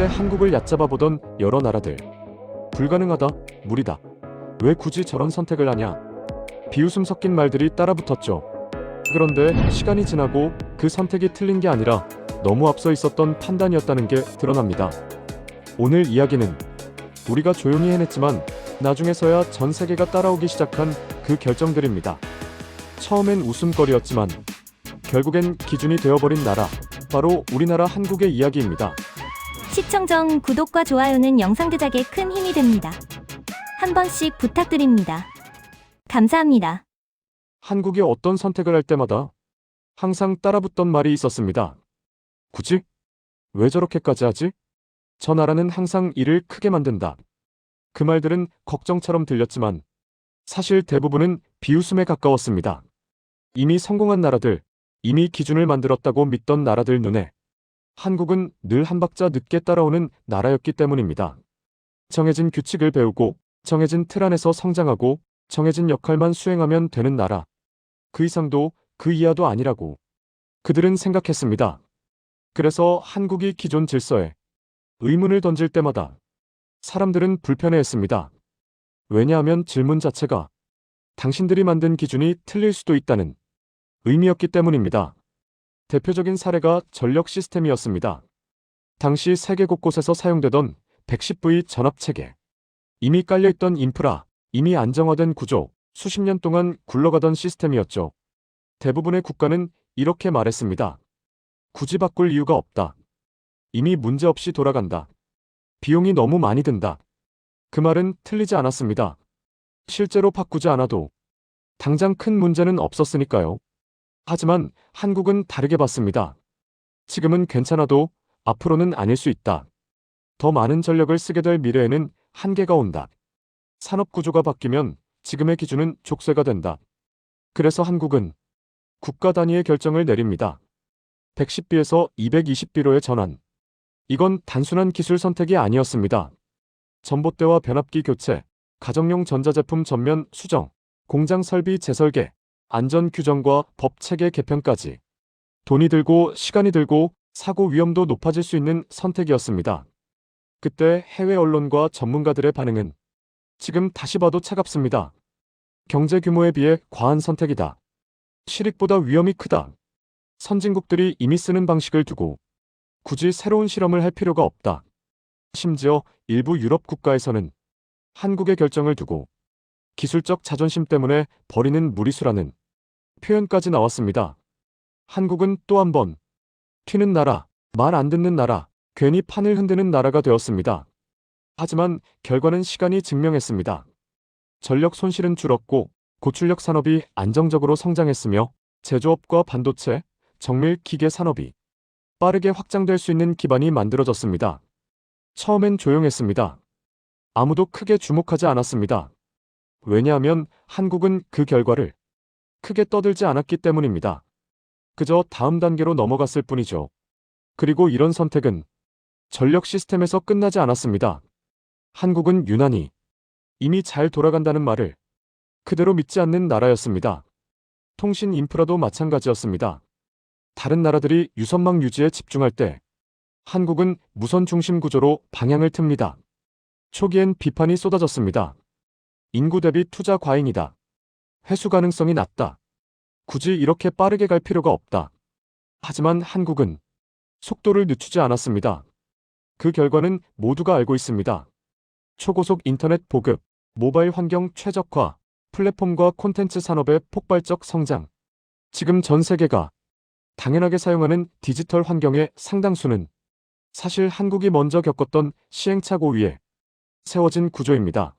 그때 한국을 얕잡아 보던 여러 나라들. 불가능하다, 무리다. 왜 굳이 저런 선택을 하냐? 비웃음 섞인 말들이 따라붙었죠. 그런데 시간이 지나고 그 선택이 틀린 게 아니라 너무 앞서 있었던 판단이었다는 게 드러납니다. 오늘 이야기는 우리가 조용히 해냈지만 나중에서야 전 세계가 따라오기 시작한 그 결정들입니다. 처음엔 웃음거리였지만 결국엔 기준이 되어버린 나라, 바로 우리나라 한국의 이야기입니다. 시청 전 구독과 좋아요는 영상 제작에 큰 힘이 됩니다. 한 번씩 부탁드립니다. 감사합니다. 한국이 어떤 선택을 할 때마다 항상 따라붙던 말이 있었습니다. 굳이? 왜 저렇게까지 하지? 저 나라는 항상 일을 크게 만든다. 그 말들은 걱정처럼 들렸지만 사실 대부분은 비웃음에 가까웠습니다. 이미 성공한 나라들, 이미 기준을 만들었다고 믿던 나라들 눈에 한국은 늘 한 박자 늦게 따라오는 나라였기 때문입니다. 정해진 규칙을 배우고 정해진 틀 안에서 성장하고 정해진 역할만 수행하면 되는 나라. 그 이상도 그 이하도 아니라고 그들은 생각했습니다. 그래서 한국이 기존 질서에 의문을 던질 때마다 사람들은 불편해했습니다. 왜냐하면 질문 자체가 당신들이 만든 기준이 틀릴 수도 있다는 의미였기 때문입니다. 대표적인 사례가 전력 시스템이었습니다. 당시 세계 곳곳에서 사용되던 110V 전압체계. 이미 깔려있던 인프라, 이미 안정화된 구조, 수십 년 동안 굴러가던 시스템이었죠. 대부분의 국가는 이렇게 말했습니다. 굳이 바꿀 이유가 없다. 이미 문제없이 돌아간다. 비용이 너무 많이 든다. 그 말은 틀리지 않았습니다. 실제로 바꾸지 않아도 당장 큰 문제는 없었으니까요. 하지만 한국은 다르게 봤습니다. 지금은 괜찮아도 앞으로는 아닐 수 있다. 더 많은 전력을 쓰게 될 미래에는 한계가 온다. 산업 구조가 바뀌면 지금의 기준은 족쇄가 된다. 그래서 한국은 국가 단위의 결정을 내립니다. 110B에서 220B로의 전환. 이건 단순한 기술 선택이 아니었습니다. 전봇대와 변압기 교체, 가정용 전자제품 전면 수정, 공장 설비 재설계, 안전 규정과 법 체계 개편까지 돈이 들고 시간이 들고 사고 위험도 높아질 수 있는 선택이었습니다. 그때 해외 언론과 전문가들의 반응은 지금 다시 봐도 차갑습니다. 경제 규모에 비해 과한 선택이다. 실익보다 위험이 크다. 선진국들이 이미 쓰는 방식을 두고 굳이 새로운 실험을 할 필요가 없다. 심지어 일부 유럽 국가에서는 한국의 결정을 두고 기술적 자존심 때문에 버리는 무리수라는 표현까지 나왔습니다. 한국은 또 한 번 튀는 나라, 말 안 듣는 나라, 괜히 판을 흔드는 나라가 되었습니다. 하지만 결과는 시간이 증명했습니다. 전력 손실은 줄었고 고출력 산업이 안정적으로 성장했으며 제조업과 반도체, 정밀 기계 산업이 빠르게 확장될 수 있는 기반이 만들어졌습니다. 처음엔 조용했습니다. 아무도 크게 주목하지 않았습니다. 왜냐하면 한국은 그 결과를 크게 떠들지 않았기 때문입니다. 그저 다음 단계로 넘어갔을 뿐이죠. 그리고 이런 선택은 전력 시스템에서 끝나지 않았습니다. 한국은 유난히 이미 잘 돌아간다는 말을 그대로 믿지 않는 나라였습니다. 통신 인프라도 마찬가지였습니다. 다른 나라들이 유선망 유지에 집중할 때 한국은 무선 중심 구조로 방향을 틉니다. 초기엔 비판이 쏟아졌습니다. 인구 대비 투자 과잉이다. 회수 가능성이 낮다. 굳이 이렇게 빠르게 갈 필요가 없다. 하지만 한국은 속도를 늦추지 않았습니다. 그 결과는 모두가 알고 있습니다. 초고속 인터넷 보급, 모바일 환경 최적화, 플랫폼과 콘텐츠 산업의 폭발적 성장. 지금 전 세계가 당연하게 사용하는 디지털 환경의 상당수는 사실 한국이 먼저 겪었던 시행착오 위에 세워진 구조입니다.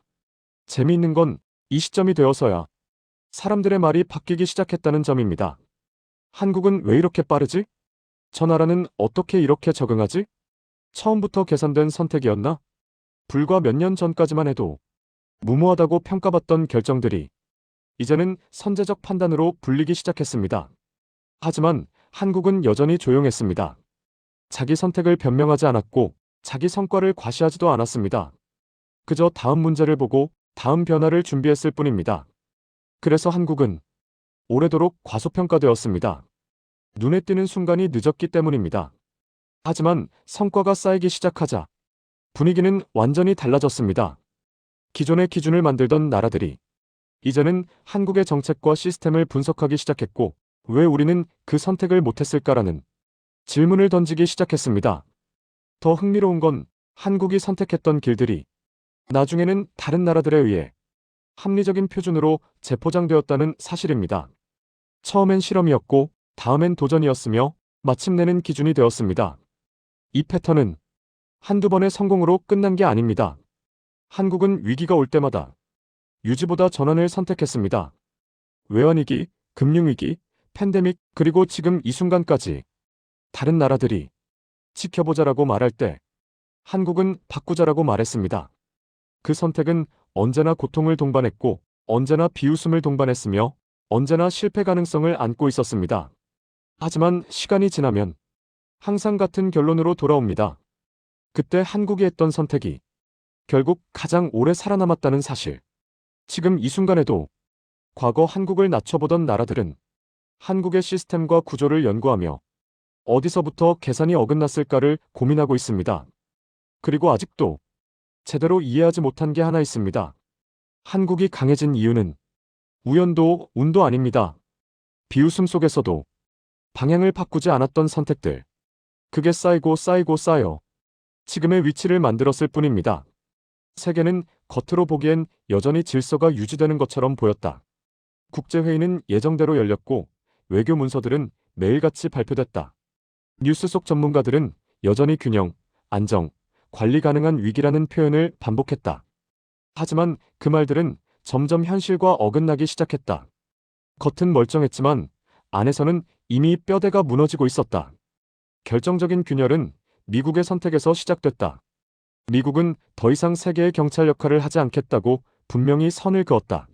재미있는 건 이 시점이 되어서야 사람들의 말이 바뀌기 시작했다는 점입니다. 한국은 왜 이렇게 빠르지? 저 나라는 어떻게 이렇게 적응하지? 처음부터 계산된 선택이었나? 불과 몇 년 전까지만 해도 무모하다고 평가받던 결정들이 이제는 선제적 판단으로 불리기 시작했습니다. 하지만 한국은 여전히 조용했습니다. 자기 선택을 변명하지 않았고 자기 성과를 과시하지도 않았습니다. 그저 다음 문제를 보고 다음 변화를 준비했을 뿐입니다. 그래서 한국은 오래도록 과소평가되었습니다. 눈에 띄는 순간이 늦었기 때문입니다. 하지만 성과가 쌓이기 시작하자 분위기는 완전히 달라졌습니다. 기존의 기준을 만들던 나라들이 이제는 한국의 정책과 시스템을 분석하기 시작했고, 왜 우리는 그 선택을 못했을까라는 질문을 던지기 시작했습니다. 더 흥미로운 건 한국이 선택했던 길들이 나중에는 다른 나라들에 의해 합리적인 표준으로 재포장되었다는 사실입니다. 처음엔 실험이었고, 다음엔 도전이었으며, 마침내는 기준이 되었습니다. 이 패턴은 한두 번의 성공으로 끝난 게 아닙니다. 한국은 위기가 올 때마다 유지보다 전환을 선택했습니다. 외환위기, 금융위기, 팬데믹, 그리고 지금 이 순간까지 다른 나라들이 지켜보자라고 말할 때 한국은 바꾸자라고 말했습니다. 그 선택은 언제나 고통을 동반했고, 언제나 비웃음을 동반했으며, 언제나 실패 가능성을 안고 있었습니다. 하지만 시간이 지나면 항상 같은 결론으로 돌아옵니다. 그때 한국이 했던 선택이 결국 가장 오래 살아남았다는 사실. 지금 이 순간에도 과거 한국을 낮춰보던 나라들은 한국의 시스템과 구조를 연구하며 어디서부터 계산이 어긋났을까를 고민하고 있습니다. 그리고 아직도 제대로 이해하지 못한 게 하나 있습니다. 한국이 강해진 이유는 우연도 운도 아닙니다. 비웃음 속에서도 방향을 바꾸지 않았던 선택들. 그게 쌓이고 쌓이고 쌓여 지금의 위치를 만들었을 뿐입니다. 세계는 겉으로 보기엔 여전히 질서가 유지되는 것처럼 보였다. 국제회의는 예정대로 열렸고, 외교 문서들은 매일같이 발표됐다. 뉴스 속 전문가들은 여전히 균형, 안정, 관리 가능한 위기라는 표현을 반복했다. 하지만 그 말들은 점점 현실과 어긋나기 시작했다. 겉은 멀쩡했지만 안에서는 이미 뼈대가 무너지고 있었다. 결정적인 균열은 미국의 선택에서 시작됐다. 미국은 더 이상 세계의 경찰 역할을 하지 않겠다고 분명히 선을 그었다.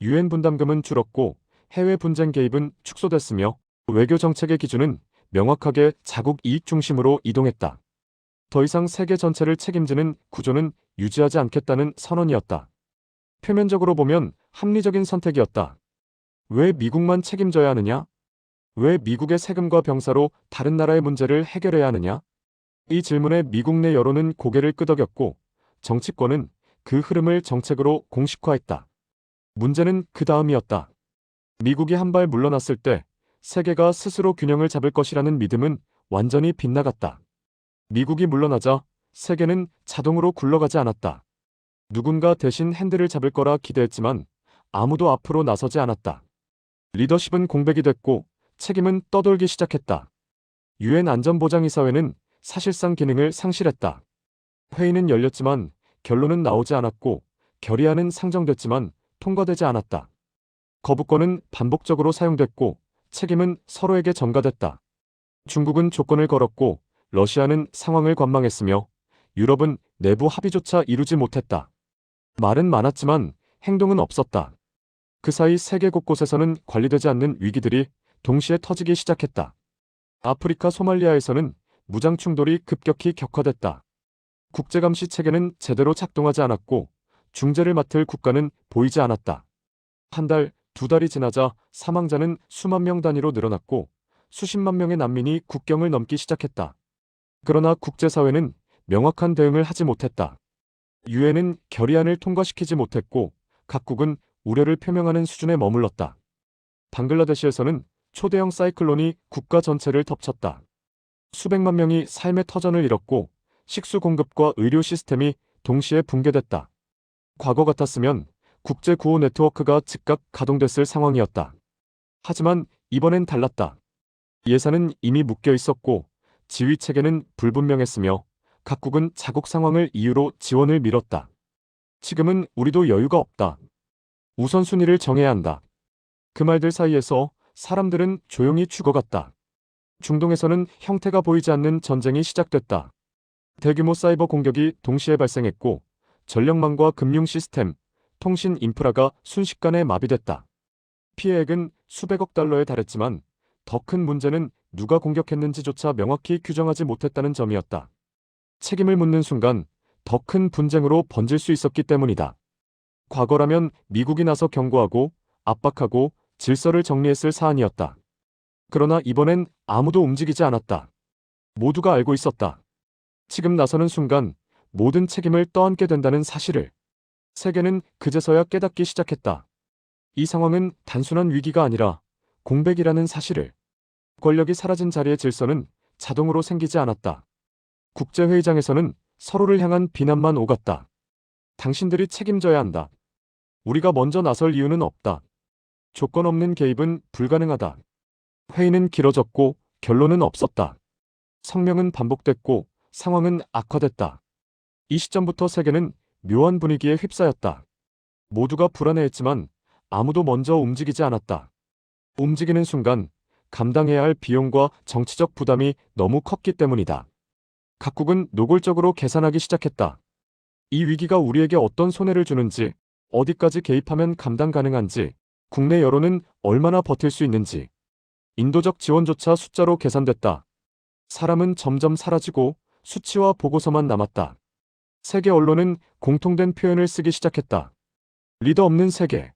유엔 분담금은 줄었고, 해외 분쟁 개입은 축소됐으며, 외교 정책의 기준은 명확하게 자국 이익 중심으로 이동했다. 더 이상 세계 전체를 책임지는 구조는 유지하지 않겠다는 선언이었다. 표면적으로 보면 합리적인 선택이었다. 왜 미국만 책임져야 하느냐? 왜 미국의 세금과 병사로 다른 나라의 문제를 해결해야 하느냐? 이 질문에 미국 내 여론은 고개를 끄덕였고, 정치권은 그 흐름을 정책으로 공식화했다. 문제는 그 다음이었다. 미국이 한 발 물러났을 때 세계가 스스로 균형을 잡을 것이라는 믿음은 완전히 빗나갔다. 미국이 물러나자 세계는 자동으로 굴러가지 않았다. 누군가 대신 핸들을 잡을 거라 기대했지만 아무도 앞으로 나서지 않았다. 리더십은 공백이 됐고, 책임은 떠돌기 시작했다. 유엔 안전보장이사회는 사실상 기능을 상실했다. 회의는 열렸지만 결론은 나오지 않았고, 결의안은 상정됐지만 통과되지 않았다. 거부권은 반복적으로 사용됐고, 책임은 서로에게 전가됐다. 중국은 조건을 걸었고, 러시아는 상황을 관망했으며, 유럽은 내부 합의조차 이루지 못했다. 말은 많았지만 행동은 없었다. 그 사이 세계 곳곳에서는 관리되지 않는 위기들이 동시에 터지기 시작했다. 아프리카 소말리아에서는 무장 충돌이 급격히 격화됐다. 국제감시 체계는 제대로 작동하지 않았고, 중재를 맡을 국가는 보이지 않았다. 한 달, 두 달이 지나자 사망자는 수만 명 단위로 늘어났고, 수십만 명의 난민이 국경을 넘기 시작했다. 그러나 국제사회는 명확한 대응을 하지 못했다. 유엔은 결의안을 통과시키지 못했고, 각국은 우려를 표명하는 수준에 머물렀다. 방글라데시에서는 초대형 사이클론이 국가 전체를 덮쳤다. 수백만 명이 삶의 터전을 잃었고, 식수 공급과 의료 시스템이 동시에 붕괴됐다. 과거 같았으면 국제 구호 네트워크가 즉각 가동됐을 상황이었다. 하지만 이번엔 달랐다. 예산은 이미 묶여 있었고, 지휘 체계는 불분명했으며, 각국은 자국 상황을 이유로 지원을 미뤘다. 지금은 우리도 여유가 없다. 우선순위를 정해야 한다. 그 말들 사이에서 사람들은 조용히 죽어갔다. 중동에서는 형태가 보이지 않는 전쟁이 시작됐다. 대규모 사이버 공격이 동시에 발생했고, 전력망과 금융 시스템, 통신 인프라가 순식간에 마비됐다. 피해액은 수백억 달러에 달했지만 더 큰 문제는 누가 공격했는지조차 명확히 규정하지 못했다는 점이었다. 책임을 묻는 순간 더 큰 분쟁으로 번질 수 있었기 때문이다. 과거라면 미국이 나서 경고하고 압박하고 질서를 정리했을 사안이었다. 그러나 이번엔 아무도 움직이지 않았다. 모두가 알고 있었다. 지금 나서는 순간 모든 책임을 떠안게 된다는 사실을 세계는 그제서야 깨닫기 시작했다. 이 상황은 단순한 위기가 아니라 공백이라는 사실을. 권력이 사라진 자리의 질서는 자동으로 생기지 않았다. 국제회의장에서는 서로를 향한 비난만 오갔다. 당신들이 책임져야 한다. 우리가 먼저 나설 이유는 없다. 조건 없는 개입은 불가능하다. 회의는 길어졌고 결론은 없었다. 성명은 반복됐고 상황은 악화됐다. 이 시점부터 세계는 묘한 분위기에 휩싸였다. 모두가 불안해했지만 아무도 먼저 움직이지 않았다. 움직이는 순간 감당해야 할 비용과 정치적 부담이 너무 컸기 때문이다. 각국은 노골적으로 계산하기 시작했다. 이 위기가 우리에게 어떤 손해를 주는지, 어디까지 개입하면 감당 가능한지, 국내 여론은 얼마나 버틸 수 있는지. 인도적 지원조차 숫자로 계산됐다. 사람은 점점 사라지고 수치와 보고서만 남았다. 세계 언론은 공통된 표현을 쓰기 시작했다. 리더 없는 세계.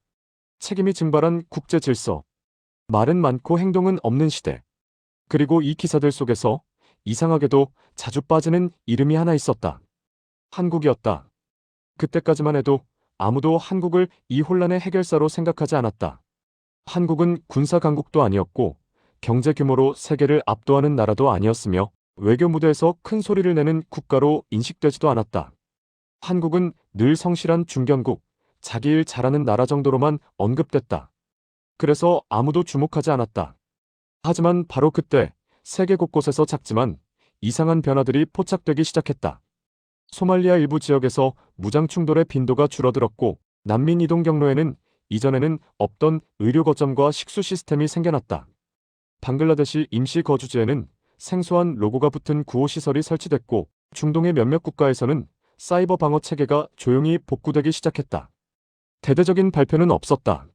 책임이 증발한 국제 질서. 말은 많고 행동은 없는 시대. 그리고 이 기사들 속에서 이상하게도 자주 빠지는 이름이 하나 있었다. 한국이었다. 그때까지만 해도 아무도 한국을 이 혼란의 해결사로 생각하지 않았다. 한국은 군사 강국도 아니었고 경제 규모로 세계를 압도하는 나라도 아니었으며 외교 무대에서 큰 소리를 내는 국가로 인식되지도 않았다. 한국은 늘 성실한 중견국, 자기 일 잘하는 나라 정도로만 언급됐다. 그래서 아무도 주목하지 않았다. 하지만 바로 그때 세계 곳곳에서 작지만 이상한 변화들이 포착되기 시작했다. 소말리아 일부 지역에서 무장 충돌의 빈도가 줄어들었고 난민 이동 경로에는 이전에는 없던 의료 거점과 식수 시스템이 생겨났다. 방글라데시 임시 거주지에는 생소한 로고가 붙은 구호시설이 설치됐고 중동의 몇몇 국가에서는 사이버 방어 체계가 조용히 복구되기 시작했다. 대대적인 발표는 없었다.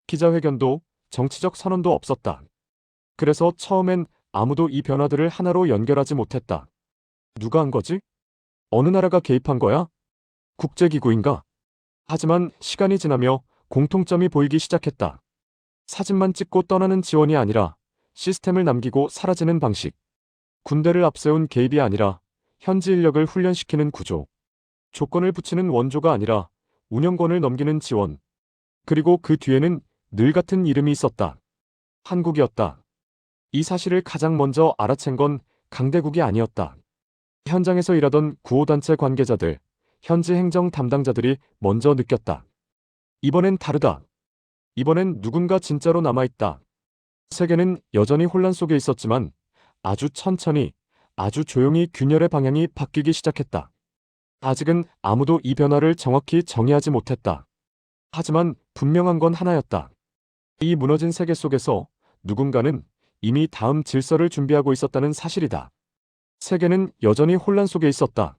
기자회견도 정치적 선언도 없었다. 그래서 처음엔 아무도 이 변화들을 하나로 연결하지 못했다. 누가 한 거지? 어느 나라가 개입한 거야? 국제기구인가? 하지만 시간이 지나며 공통점이 보이기 시작했다. 사진만 찍고 떠나는 지원이 아니라 시스템을 남기고 사라지는 방식. 군대를 앞세운 개입이 아니라 현지 인력을 훈련시키는 구조. 조건을 붙이는 원조가 아니라 운영권을 넘기는 지원. 그리고 그 뒤에는 늘 같은 이름이 있었다. 한국이었다. 이 사실을 가장 먼저 알아챈 건 강대국이 아니었다. 현장에서 일하던 구호단체 관계자들, 현지 행정 담당자들이 먼저 느꼈다. 이번엔 다르다. 이번엔 누군가 진짜로 남아있다. 세계는 여전히 혼란 속에 있었지만 아주 천천히, 아주 조용히 균열의 방향이 바뀌기 시작했다. 아직은 아무도 이 변화를 정확히 정의하지 못했다. 하지만 분명한 건 하나였다. 이 무너진 세계 속에서 누군가는 이미 다음 질서를 준비하고 있었다는 사실이다. 세계는 여전히 혼란 속에 있었다.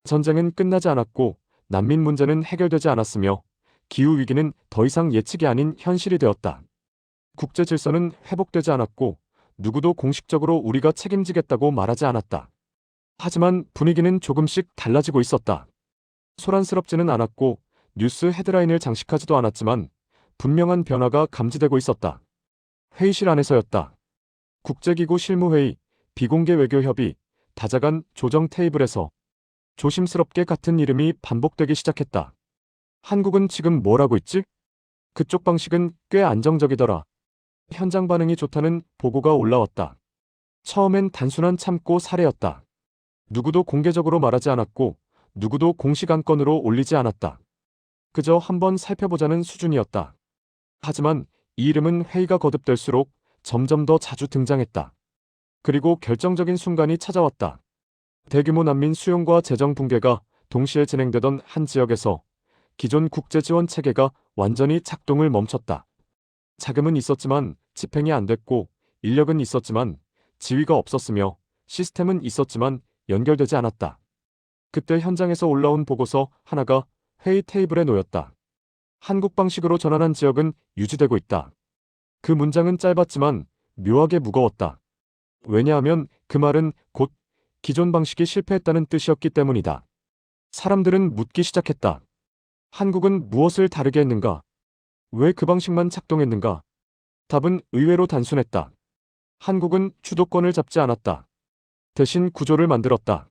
전쟁은 끝나지 않았고 난민 문제는 해결되지 않았으며 기후위기는 더 이상 예측이 아닌 현실이 되었다. 국제 질서는 회복되지 않았고 누구도 공식적으로 우리가 책임지겠다고 말하지 않았다. 하지만 분위기는 조금씩 달라지고 있었다. 소란스럽지는 않았고 뉴스 헤드라인을 장식하지도 않았지만 분명한 변화가 감지되고 있었다. 회의실 안에서였다. 국제기구 실무회의, 비공개 외교협의, 다자간 조정 테이블에서 조심스럽게 같은 이름이 반복되기 시작했다. 한국은 지금 뭘 하고 있지? 그쪽 방식은 꽤 안정적이더라. 현장 반응이 좋다는 보고가 올라왔다. 처음엔 단순한 참고 사례였다. 누구도 공개적으로 말하지 않았고 누구도 공식 안건으로 올리지 않았다. 그저 한번 살펴보자는 수준이었다. 하지만 이 이름은 회의가 거듭될수록 점점 더 자주 등장했다. 그리고 결정적인 순간이 찾아왔다. 대규모 난민 수용과 재정 붕괴가 동시에 진행되던 한 지역에서 기존 국제 지원 체계가 완전히 작동을 멈췄다. 자금은 있었지만 집행이 안 됐고 인력은 있었지만 지위가 없었으며 시스템은 있었지만 연결되지 않았다. 그때 현장에서 올라온 보고서 하나가 회의 테이블에 놓였다. 한국 방식으로 전환한 지역은 유지되고 있다. 그 문장은 짧았지만 묘하게 무거웠다. 왜냐하면 그 말은 곧 기존 방식이 실패했다는 뜻이었기 때문이다. 사람들은 묻기 시작했다. 한국은 무엇을 다르게 했는가? 왜 그 방식만 작동했는가? 답은 의외로 단순했다. 한국은 주도권을 잡지 않았다. 대신 구조를 만들었다.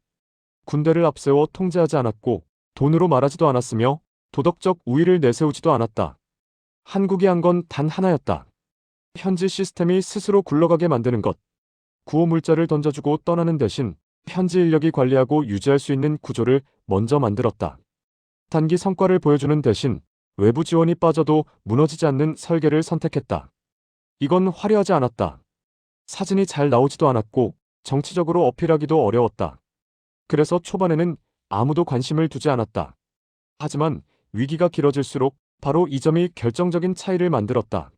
군대를 앞세워 통제하지 않았고 돈으로 말하지도 않았으며 도덕적 우위를 내세우지도 않았다. 한국이 한 건 단 하나였다. 현지 시스템이 스스로 굴러가게 만드는 것. 구호 물자를 던져주고 떠나는 대신 현지 인력이 관리하고 유지할 수 있는 구조를 먼저 만들었다. 단기 성과를 보여주는 대신 외부 지원이 빠져도 무너지지 않는 설계를 선택했다. 이건 화려하지 않았다. 사진이 잘 나오지도 않았고 정치적으로 어필하기도 어려웠다. 그래서 초반에는 아무도 관심을 두지 않았다. 하지만 위기가 길어질수록 바로 이 점이 결정적인 차이를 만들었다.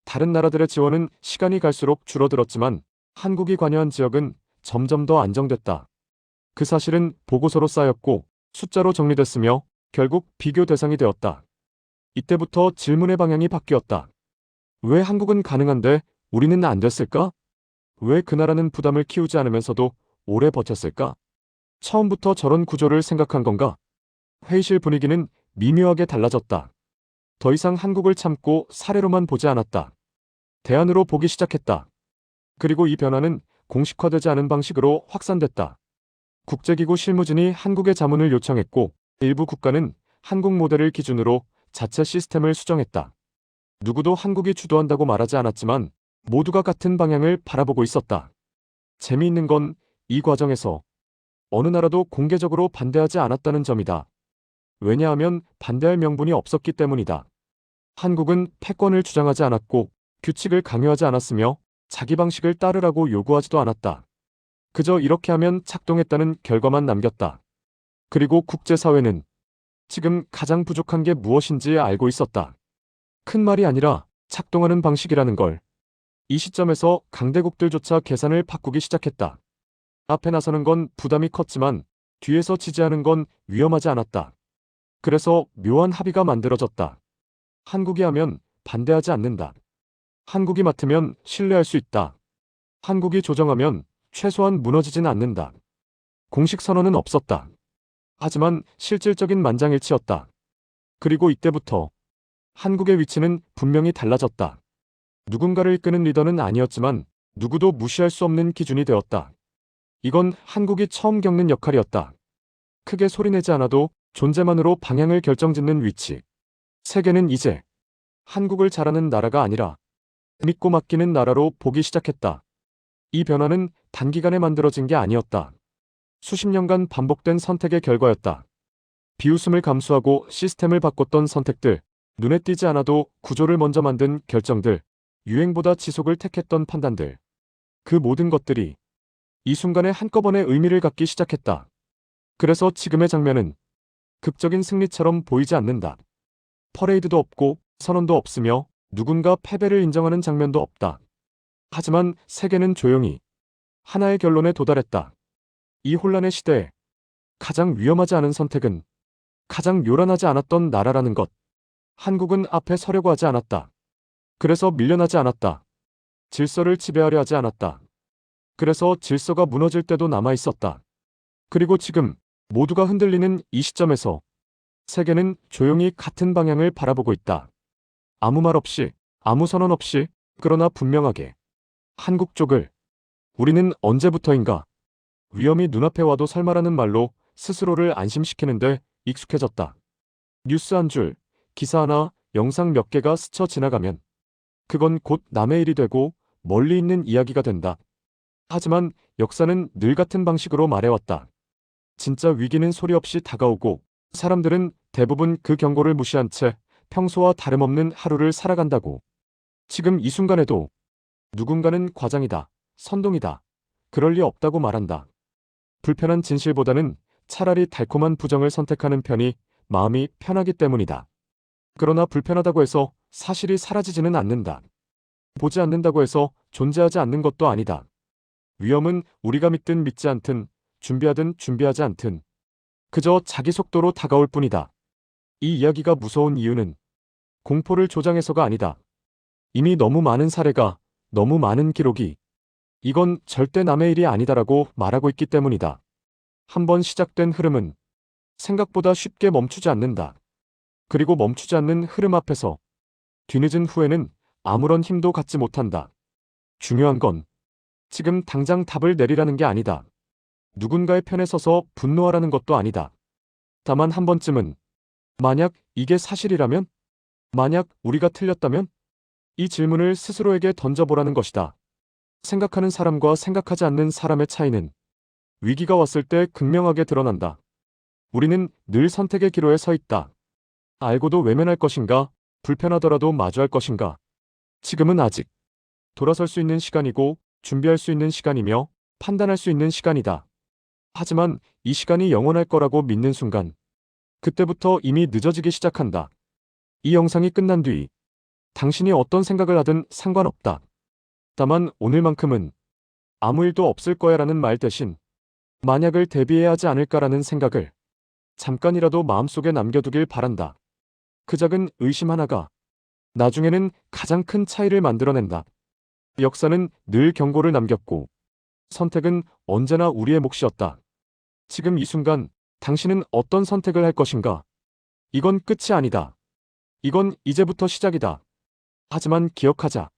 다른 나라들의 지원은 시간이 갈수록 줄어들었지만 한국이 관여한 지역은 점점 더 안정됐다. 그 사실은 보고서로 쌓였고 숫자로 정리됐으며 결국 비교 대상이 되었다. 이때부터 질문의 방향이 바뀌었다. 왜 한국은 가능한데 우리는 안 됐을까? 왜 그 나라는 부담을 키우지 않으면서도 오래 버텼을까? 처음부터 저런 구조를 생각한 건가? 회의실 분위기는 미묘하게 달라졌다. 더 이상 한국을 참고 사례로만 보지 않았다. 대안으로 보기 시작했다. 그리고 이 변화는 공식화되지 않은 방식으로 확산됐다. 국제기구 실무진이 한국의 자문을 요청했고 일부 국가는 한국 모델을 기준으로 자체 시스템을 수정했다. 누구도 한국이 주도한다고 말하지 않았지만 모두가 같은 방향을 바라보고 있었다. 재미있는 건 이 과정에서 어느 나라도 공개적으로 반대하지 않았다는 점이다. 왜냐하면 반대할 명분이 없었기 때문이다. 한국은 패권을 주장하지 않았고 규칙을 강요하지 않았으며 자기 방식을 따르라고 요구하지도 않았다. 그저 이렇게 하면 작동했다는 결과만 남겼다. 그리고 국제사회는 지금 가장 부족한 게 무엇인지 알고 있었다. 큰 말이 아니라 작동하는 방식이라는 걸. 이 시점에서 강대국들조차 계산을 바꾸기 시작했다. 앞에 나서는 건 부담이 컸지만 뒤에서 지지하는 건 위험하지 않았다. 그래서 묘한 합의가 만들어졌다. 한국이 하면 반대하지 않는다. 한국이 맡으면 신뢰할 수 있다. 한국이 조정하면 최소한 무너지진 않는다. 공식 선언은 없었다. 하지만 실질적인 만장일치였다. 그리고 이때부터 한국의 위치는 분명히 달라졌다. 누군가를 이끄는 리더는 아니었지만 누구도 무시할 수 없는 기준이 되었다. 이건 한국이 처음 겪는 역할이었다. 크게 소리내지 않아도 존재만으로 방향을 결정짓는 위치. 세계는 이제 한국을 잘하는 나라가 아니라 믿고 맡기는 나라로 보기 시작했다. 이 변화는 단기간에 만들어진 게 아니었다. 수십 년간 반복된 선택의 결과였다. 비웃음을 감수하고 시스템을 바꿨던 선택들, 눈에 띄지 않아도 구조를 먼저 만든 결정들, 유행보다 지속을 택했던 판단들. 그 모든 것들이 이 순간에 한꺼번에 의미를 갖기 시작했다. 그래서 지금의 장면은 극적인 승리처럼 보이지 않는다. 퍼레이드도 없고 선언도 없으며 누군가 패배를 인정하는 장면도 없다. 하지만 세계는 조용히 하나의 결론에 도달했다. 이 혼란의 시대에 가장 위험하지 않은 선택은 가장 요란하지 않았던 나라라는 것. 한국은 앞에 서려고 하지 않았다. 그래서 밀려나지 않았다. 질서를 지배하려 하지 않았다. 그래서 질서가 무너질 때도 남아 있었다. 그리고 지금 모두가 흔들리는 이 시점에서 세계는 조용히 같은 방향을 바라보고 있다. 아무 말 없이, 아무 선언 없이, 그러나 분명하게. 한국 쪽을 우리는 언제부터인가 위험이 눈앞에 와도 설마라는 말로 스스로를 안심시키는데 익숙해졌다. 뉴스 한 줄, 기사 하나, 영상 몇 개가 스쳐 지나가면 그건 곧 남의 일이 되고 멀리 있는 이야기가 된다. 하지만 역사는 늘 같은 방식으로 말해왔다. 진짜 위기는 소리 없이 다가오고 사람들은 대부분 그 경고를 무시한 채 평소와 다름없는 하루를 살아간다고. 지금 이 순간에도 누군가는 과장이다, 선동이다, 그럴 리 없다고 말한다. 불편한 진실보다는 차라리 달콤한 부정을 선택하는 편이 마음이 편하기 때문이다. 그러나 불편하다고 해서 사실이 사라지지는 않는다. 보지 않는다고 해서 존재하지 않는 것도 아니다. 위험은 우리가 믿든 믿지 않든, 준비하든 준비하지 않든 그저 자기 속도로 다가올 뿐이다. 이 이야기가 무서운 이유는 공포를 조장해서가 아니다. 이미 너무 많은 사례가, 너무 많은 기록이 이건 절대 남의 일이 아니다라고 말하고 있기 때문이다. 한번 시작된 흐름은 생각보다 쉽게 멈추지 않는다. 그리고 멈추지 않는 흐름 앞에서 뒤늦은 후에는 아무런 힘도 갖지 못한다. 중요한 건 지금 당장 답을 내리라는 게 아니다. 누군가의 편에 서서 분노하라는 것도 아니다. 다만 한 번쯤은 만약 이게 사실이라면? 만약 우리가 틀렸다면? 이 질문을 스스로에게 던져보라는 것이다. 생각하는 사람과 생각하지 않는 사람의 차이는 위기가 왔을 때 극명하게 드러난다. 우리는 늘 선택의 기로에 서 있다. 알고도 외면할 것인가? 불편하더라도 마주할 것인가? 지금은 아직 돌아설 수 있는 시간이고 준비할 수 있는 시간이며 판단할 수 있는 시간이다. 하지만 이 시간이 영원할 거라고 믿는 순간, 그때부터 이미 늦어지기 시작한다. 이 영상이 끝난 뒤 당신이 어떤 생각을 하든 상관없다. 다만 오늘만큼은 아무 일도 없을 거야라는 말 대신 만약을 대비해야 하지 않을까라는 생각을 잠깐이라도 마음속에 남겨두길 바란다. 그 작은 의심 하나가 나중에는 가장 큰 차이를 만들어낸다. 역사는 늘 경고를 남겼고 선택은 언제나 우리의 몫이었다. 지금 이 순간 당신은 어떤 선택을 할 것인가? 이건 끝이 아니다. 이건 이제부터 시작이다. 하지만 기억하자.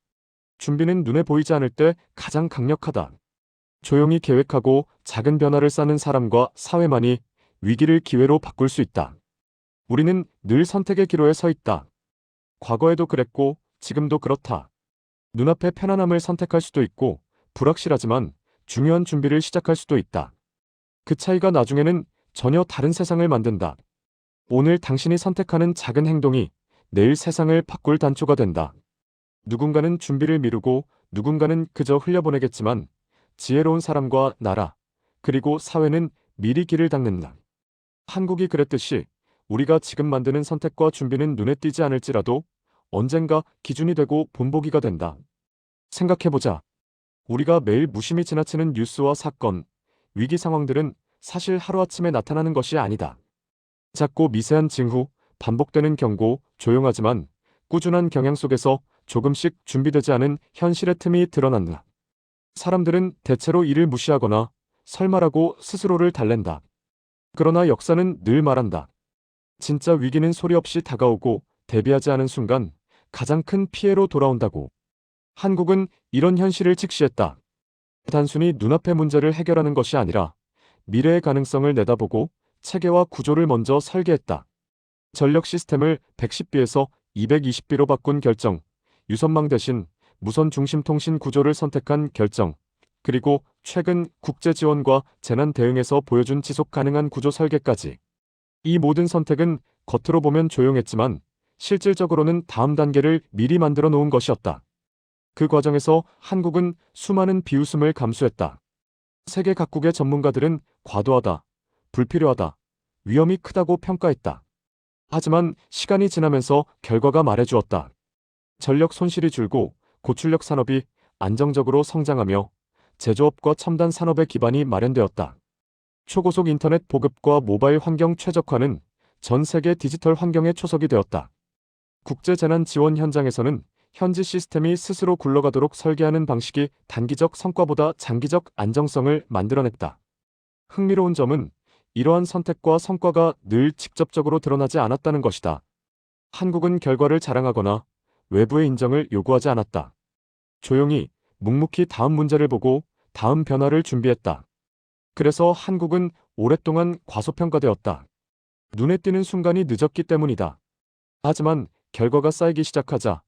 준비는 눈에 보이지 않을 때 가장 강력하다. 조용히 계획하고 작은 변화를 쌓는 사람과 사회만이 위기를 기회로 바꿀 수 있다. 우리는 늘 선택의 기로에 서 있다. 과거에도 그랬고 지금도 그렇다. 눈앞의 편안함을 선택할 수도 있고 불확실하지만 중요한 준비를 시작할 수도 있다. 그 차이가 나중에는 전혀 다른 세상을 만든다. 오늘 당신이 선택하는 작은 행동이 내일 세상을 바꿀 단초가 된다. 누군가는 준비를 미루고 누군가는 그저 흘려보내겠지만 지혜로운 사람과 나라, 그리고 사회는 미리 길을 닦는다. 한국이 그랬듯이 우리가 지금 만드는 선택과 준비는 눈에 띄지 않을지라도 언젠가 기준이 되고 본보기가 된다. 생각해보자. 우리가 매일 무심히 지나치는 뉴스와 사건, 위기 상황들은 사실 하루아침에 나타나는 것이 아니다. 작고 미세한 징후, 반복되는 경고, 조용하지만 꾸준한 경향 속에서 조금씩 준비되지 않은 현실의 틈이 드러난다. 사람들은 대체로 이를 무시하거나 설마라고 스스로를 달랜다. 그러나 역사는 늘 말한다. 진짜 위기는 소리 없이 다가오고 대비하지 않은 순간 가장 큰 피해로 돌아온다고. 한국은 이런 현실을 직시했다. 단순히 눈앞의 문제를 해결하는 것이 아니라 미래의 가능성을 내다보고 체계와 구조를 먼저 설계했다. 전력 시스템을 110B에서 220B로 바꾼 결정, 유선망 대신 무선 중심 통신 구조를 선택한 결정, 그리고 최근 국제 지원과 재난 대응에서 보여준 지속 가능한 구조 설계까지. 이 모든 선택은 겉으로 보면 조용했지만 실질적으로는 다음 단계를 미리 만들어 놓은 것이었다. 그 과정에서 한국은 수많은 비웃음을 감수했다. 세계 각국의 전문가들은 과도하다, 불필요하다, 위험이 크다고 평가했다. 하지만 시간이 지나면서 결과가 말해주었다. 전력 손실이 줄고 고출력 산업이 안정적으로 성장하며 제조업과 첨단 산업의 기반이 마련되었다. 초고속 인터넷 보급과 모바일 환경 최적화는 전 세계 디지털 환경의 초석이 되었다. 국제 재난 지원 현장에서는 현지 시스템이 스스로 굴러가도록 설계하는 방식이 단기적 성과보다 장기적 안정성을 만들어냈다. 흥미로운 점은 이러한 선택과 성과가 늘 직접적으로 드러나지 않았다는 것이다. 한국은 결과를 자랑하거나 외부의 인정을 요구하지 않았다. 조용히 묵묵히 다음 문제를 보고 다음 변화를 준비했다. 그래서 한국은 오랫동안 과소평가되었다. 눈에 띄는 순간이 늦었기 때문이다. 하지만 결과가 쌓이기 시작하자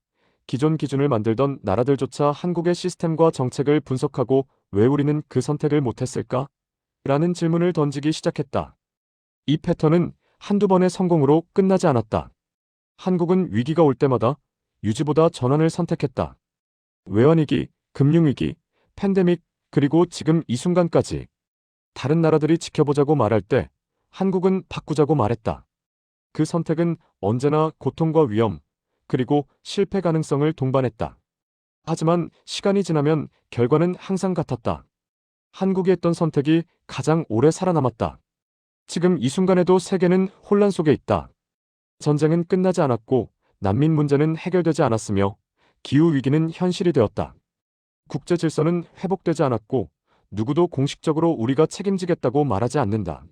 기존 기준을 만들던 나라들조차 한국의 시스템과 정책을 분석하고 왜 우리는 그 선택을 못했을까? 라는 질문을 던지기 시작했다. 이 패턴은 한두 번의 성공으로 끝나지 않았다. 한국은 위기가 올 때마다 유지보다 전환을 선택했다. 외환위기, 금융위기, 팬데믹, 그리고 지금 이 순간까지 다른 나라들이 지켜보자고 말할 때 한국은 바꾸자고 말했다. 그 선택은 언제나 고통과 위험, 그리고 실패 가능성을 동반했다. 하지만 시간이 지나면 결과는 항상 같았다. 한국이 했던 선택이 가장 오래 살아남았다. 지금 이 순간에도 세계는 혼란 속에 있다. 전쟁은 끝나지 않았고 난민 문제는 해결되지 않았으며 기후위기는 현실이 되었다. 국제 질서는 회복되지 않았고 누구도 공식적으로 우리가 책임지겠다고 말하지 않는다.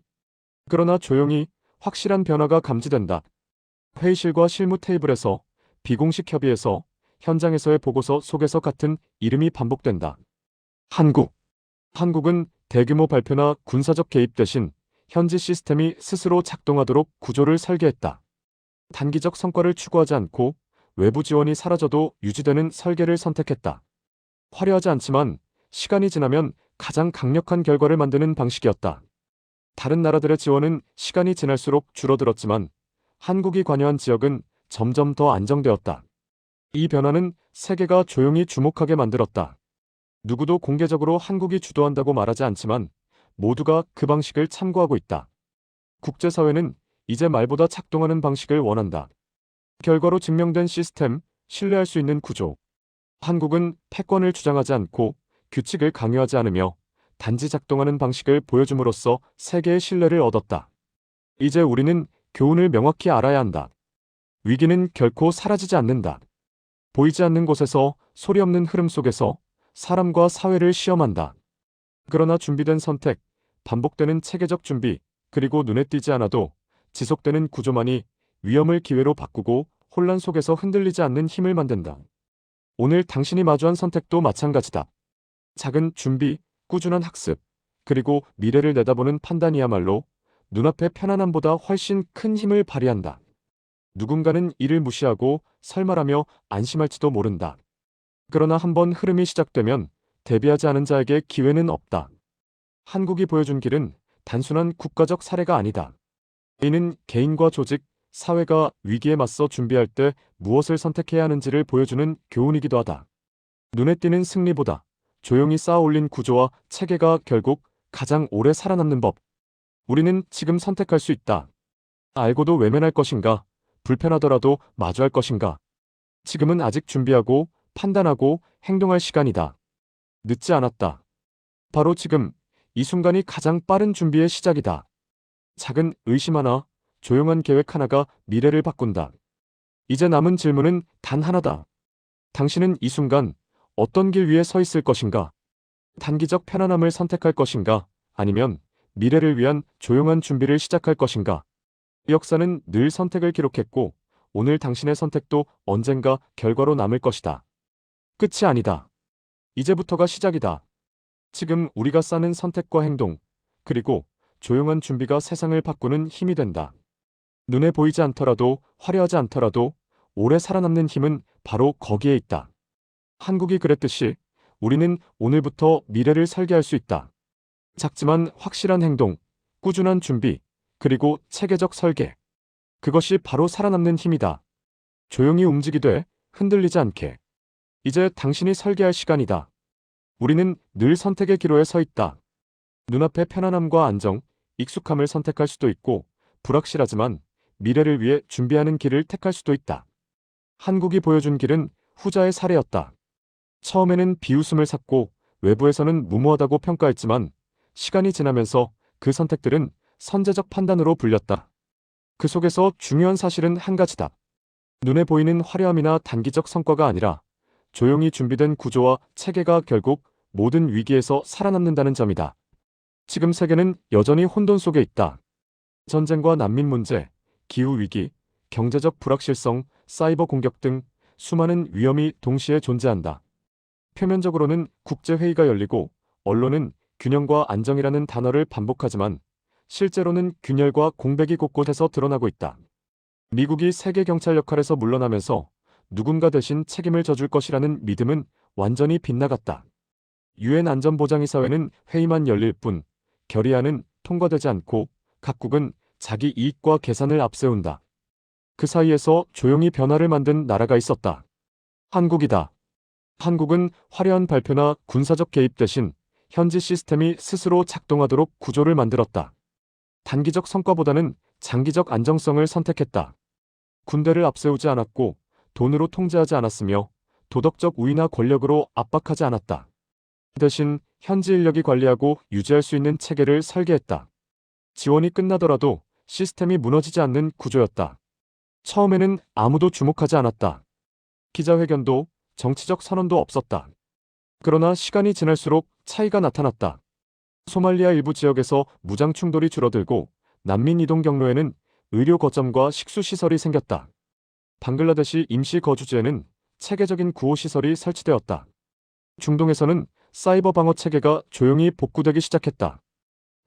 그러나 조용히 확실한 변화가 감지된다. 회의실과 실무 테이블에서, 비공식 협의에서, 현장에서의 보고서 속에서 같은 이름이 반복된다. 한국. 한국은 대규모 발표나 군사적 개입 대신 현지 시스템이 스스로 작동하도록 구조를 설계했다. 단기적 성과를 추구하지 않고 외부 지원이 사라져도 유지되는 설계를 선택했다. 화려하지 않지만 시간이 지나면 가장 강력한 결과를 만드는 방식이었다. 다른 나라들의 지원은 시간이 지날수록 줄어들었지만 한국이 관여한 지역은 점점 더 안정되었다. 이 변화는 세계가 조용히 주목하게 만들었다. 누구도 공개적으로 한국이 주도한다고 말하지 않지만 모두가 그 방식을 참고하고 있다. 국제사회는 이제 말보다 작동하는 방식을 원한다. 결과로 증명된 시스템, 신뢰할 수 있는 구조. 한국은 패권을 주장하지 않고 규칙을 강요하지 않으며 단지 작동하는 방식을 보여줌으로써 세계의 신뢰를 얻었다. 이제 우리는 교훈을 명확히 알아야 한다. 위기는 결코 사라지지 않는다. 보이지 않는 곳에서, 소리 없는 흐름 속에서 사람과 사회를 시험한다. 그러나 준비된 선택, 반복되는 체계적 준비, 그리고 눈에 띄지 않아도 지속되는 구조만이 위험을 기회로 바꾸고 혼란 속에서 흔들리지 않는 힘을 만든다. 오늘 당신이 마주한 선택도 마찬가지다. 작은 준비, 꾸준한 학습, 그리고 미래를 내다보는 판단이야말로 눈앞의 편안함보다 훨씬 큰 힘을 발휘한다. 누군가는 이를 무시하고 설말하며 안심할지도 모른다. 그러나 한번 흐름이 시작되면 대비하지 않은 자에게 기회는 없다. 한국이 보여준 길은 단순한 국가적 사례가 아니다. 이는 개인과 조직, 사회가 위기에 맞서 준비할 때 무엇을 선택해야 하는지를 보여주는 교훈이기도 하다. 눈에 띄는 승리보다 조용히 쌓아 올린 구조와 체계가 결국 가장 오래 살아남는 법. 우리는 지금 선택할 수 있다. 알고도 외면할 것인가, 불편하더라도 마주할 것인가. 지금은 아직 준비하고 판단하고 행동할 시간이다. 늦지 않았다. 바로 지금, 이 순간이 가장 빠른 준비의 시작이다. 작은 의심 하나, 조용한 계획 하나가 미래를 바꾼다. 이제 남은 질문은 단 하나다. 당신은 이 순간 어떤 길 위에 서 있을 것인가? 단기적 편안함을 선택할 것인가? 아니면 미래를 위한 조용한 준비를 시작할 것인가? 역사는 늘 선택을 기록했고, 오늘 당신의 선택도 언젠가 결과로 남을 것이다. 끝이 아니다. 이제부터가 시작이다. 지금 우리가 쌓는 선택과 행동, 그리고 조용한 준비가 세상을 바꾸는 힘이 된다. 눈에 보이지 않더라도, 화려하지 않더라도 오래 살아남는 힘은 바로 거기에 있다. 한국이 그랬듯이 우리는 오늘부터 미래를 설계할 수 있다. 작지만 확실한 행동, 꾸준한 준비, 그리고 체계적 설계. 그것이 바로 살아남는 힘이다. 조용히 움직이되 흔들리지 않게. 이제 당신이 설계할 시간이다. 우리는 늘 선택의 기로에 서 있다. 눈앞의 편안함과 안정, 익숙함을 선택할 수도 있고, 불확실하지만 미래를 위해 준비하는 길을 택할 수도 있다. 한국이 보여준 길은 후자의 사례였다. 처음에는 비웃음을 샀고 외부에서는 무모하다고 평가했지만 시간이 지나면서 그 선택들은 선제적 판단으로 불렸다. 그 속에서 중요한 사실은 한 가지다. 눈에 보이는 화려함이나 단기적 성과가 아니라 조용히 준비된 구조와 체계가 결국 모든 위기에서 살아남는다는 점이다. 지금 세계는 여전히 혼돈 속에 있다. 전쟁과 난민 문제, 기후위기, 경제적 불확실성, 사이버 공격 등 수많은 위험이 동시에 존재한다. 표면적으로는 국제회의가 열리고 언론은 균형과 안정이라는 단어를 반복하지만 실제로는 균열과 공백이 곳곳에서 드러나고 있다. 미국이 세계 경찰 역할에서 물러나면서 누군가 대신 책임을 져줄 것이라는 믿음은 완전히 빗나갔다. 유엔 안전보장이사회는 회의만 열릴 뿐 결의안은 통과되지 않고 각국은 자기 이익과 계산을 앞세운다. 그 사이에서 조용히 변화를 만든 나라가 있었다. 한국이다. 한국은 화려한 발표나 군사적 개입 대신 현지 시스템이 스스로 작동하도록 구조를 만들었다. 단기적 성과보다는 장기적 안정성을 선택했다. 군대를 앞세우지 않았고 돈으로 통제하지 않았으며 도덕적 우위나 권력으로 압박하지 않았다. 대신 현지 인력이 관리하고 유지할 수 있는 체계를 설계했다. 지원이 끝나더라도 시스템이 무너지지 않는 구조였다. 처음에는 아무도 주목하지 않았다. 기자회견도 정치적 선언도 없었다. 그러나 시간이 지날수록 차이가 나타났다. 소말리아 일부 지역에서 무장 충돌이 줄어들고 난민 이동 경로에는 의료 거점과 식수 시설이 생겼다. 방글라데시 임시 거주지에는 체계적인 구호 시설이 설치되었다. 중동에서는 사이버 방어 체계가 조용히 복구되기 시작했다.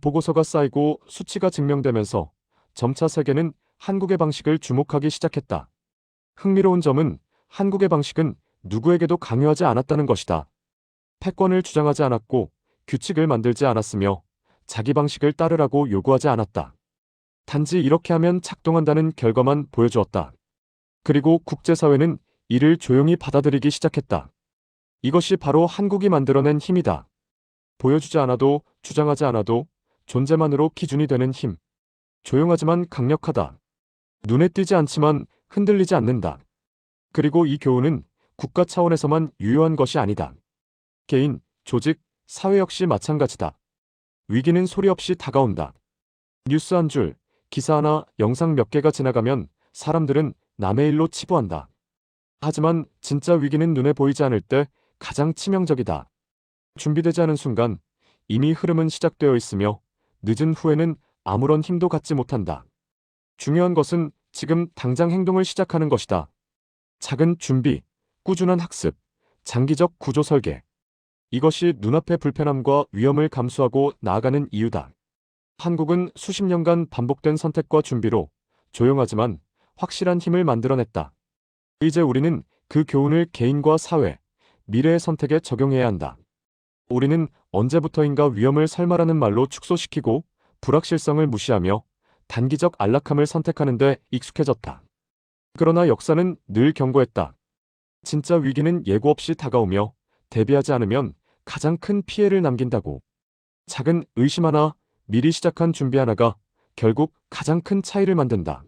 보고서가 쌓이고 수치가 증명되면서 점차 세계는 한국의 방식을 주목하기 시작했다. 흥미로운 점은 한국의 방식은 누구에게도 강요하지 않았다는 것이다. 패권을 주장하지 않았고 규칙을 만들지 않았으며 자기 방식을 따르라고 요구하지 않았다. 단지 이렇게 하면 작동한다는 결과만 보여주었다. 그리고 국제사회는 이를 조용히 받아들이기 시작했다. 이것이 바로 한국이 만들어낸 힘이다. 보여주지 않아도, 주장하지 않아도 존재만으로 기준이 되는 힘. 조용하지만 강력하다. 눈에 띄지 않지만 흔들리지 않는다. 그리고 이 교훈은 국가 차원에서만 유효한 것이 아니다. 개인, 조직, 사회 역시 마찬가지다. 위기는 소리 없이 다가온다. 뉴스 한 줄, 기사 하나, 영상 몇 개가 지나가면 사람들은 남의 일로 치부한다. 하지만 진짜 위기는 눈에 보이지 않을 때 가장 치명적이다. 준비되지 않은 순간 이미 흐름은 시작되어 있으며 늦은 후에는 아무런 힘도 갖지 못한다. 중요한 것은 지금 당장 행동을 시작하는 것이다. 작은 준비, 꾸준한 학습, 장기적 구조 설계. 이것이 눈앞의 불편함과 위험을 감수하고 나아가는 이유다. 한국은 수십 년간 반복된 선택과 준비로 조용하지만 확실한 힘을 만들어냈다. 이제 우리는 그 교훈을 개인과 사회, 미래의 선택에 적용해야 한다. 우리는 언제부터인가 위험을 설마라는 말로 축소시키고 불확실성을 무시하며 단기적 안락함을 선택하는 데 익숙해졌다. 그러나 역사는 늘 경고했다. 진짜 위기는 예고 없이 다가오며 대비하지 않으면 가장 큰 피해를 남긴다고. 작은 의심 하나, 미리 시작한 준비 하나가 결국 가장 큰 차이를 만든다.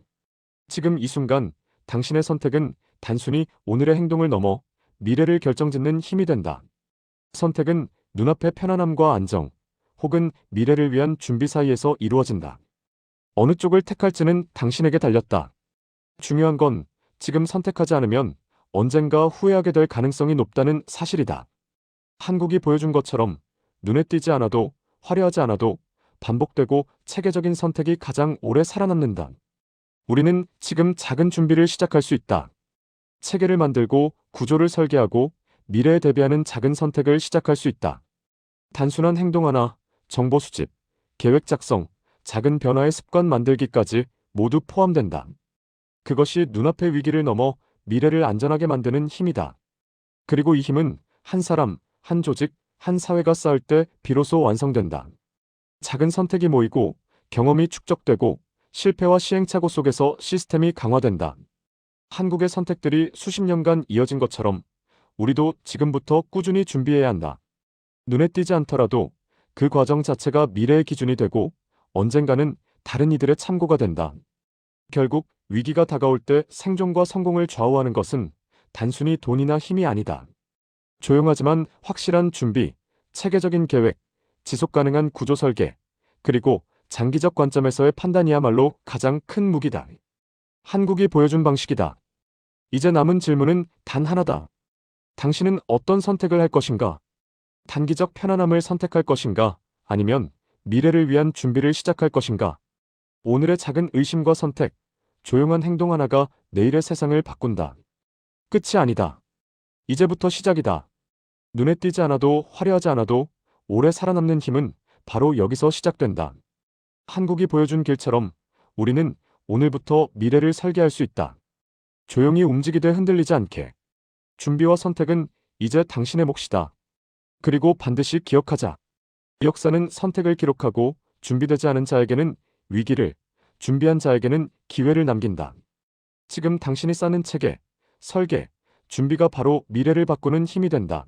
지금 이 순간 당신의 선택은 단순히 오늘의 행동을 넘어 미래를 결정짓는 힘이 된다. 선택은 눈앞의 편안함과 안정, 혹은 미래를 위한 준비 사이에서 이루어진다. 어느 쪽을 택할지는 당신에게 달렸다. 중요한 건 지금 선택하지 않으면 언젠가 후회하게 될 가능성이 높다는 사실이다. 한국이 보여준 것처럼 눈에 띄지 않아도, 화려하지 않아도 반복되고 체계적인 선택이 가장 오래 살아남는다. 우리는 지금 작은 준비를 시작할 수 있다. 체계를 만들고 구조를 설계하고 미래에 대비하는 작은 선택을 시작할 수 있다. 단순한 행동 하나, 정보 수집, 계획 작성, 작은 변화의 습관 만들기까지 모두 포함된다. 그것이 눈앞의 위기를 넘어 미래를 안전하게 만드는 힘이다. 그리고 이 힘은 한 사람, 한 조직, 한 사회가 쌓을 때 비로소 완성된다. 작은 선택이 모이고 경험이 축적되고 실패와 시행착오 속에서 시스템이 강화된다. 한국의 선택들이 수십 년간 이어진 것처럼 우리도 지금부터 꾸준히 준비해야 한다. 눈에 띄지 않더라도 그 과정 자체가 미래의 기준이 되고 언젠가는 다른 이들의 참고가 된다. 결국 위기가 다가올 때 생존과 성공을 좌우하는 것은 단순히 돈이나 힘이 아니다. 조용하지만 확실한 준비, 체계적인 계획, 지속 가능한 구조 설계, 그리고 장기적 관점에서의 판단이야말로 가장 큰 무기다. 한국이 보여준 방식이다. 이제 남은 질문은 단 하나다. 당신은 어떤 선택을 할 것인가? 단기적 편안함을 선택할 것인가? 아니면 미래를 위한 준비를 시작할 것인가? 오늘의 작은 의심과 선택, 조용한 행동 하나가 내일의 세상을 바꾼다. 끝이 아니다. 이제부터 시작이다. 눈에 띄지 않아도, 화려하지 않아도 오래 살아남는 힘은 바로 여기서 시작된다. 한국이 보여준 길처럼 우리는 오늘부터 미래를 설계할 수 있다. 조용히 움직이되 흔들리지 않게. 준비와 선택은 이제 당신의 몫이다. 그리고 반드시 기억하자. 역사는 선택을 기록하고 준비되지 않은 자에게는 위기를, 준비한 자에게는 기회를 남긴다. 지금 당신이 쌓는 체계, 설계, 준비가 바로 미래를 바꾸는 힘이 된다.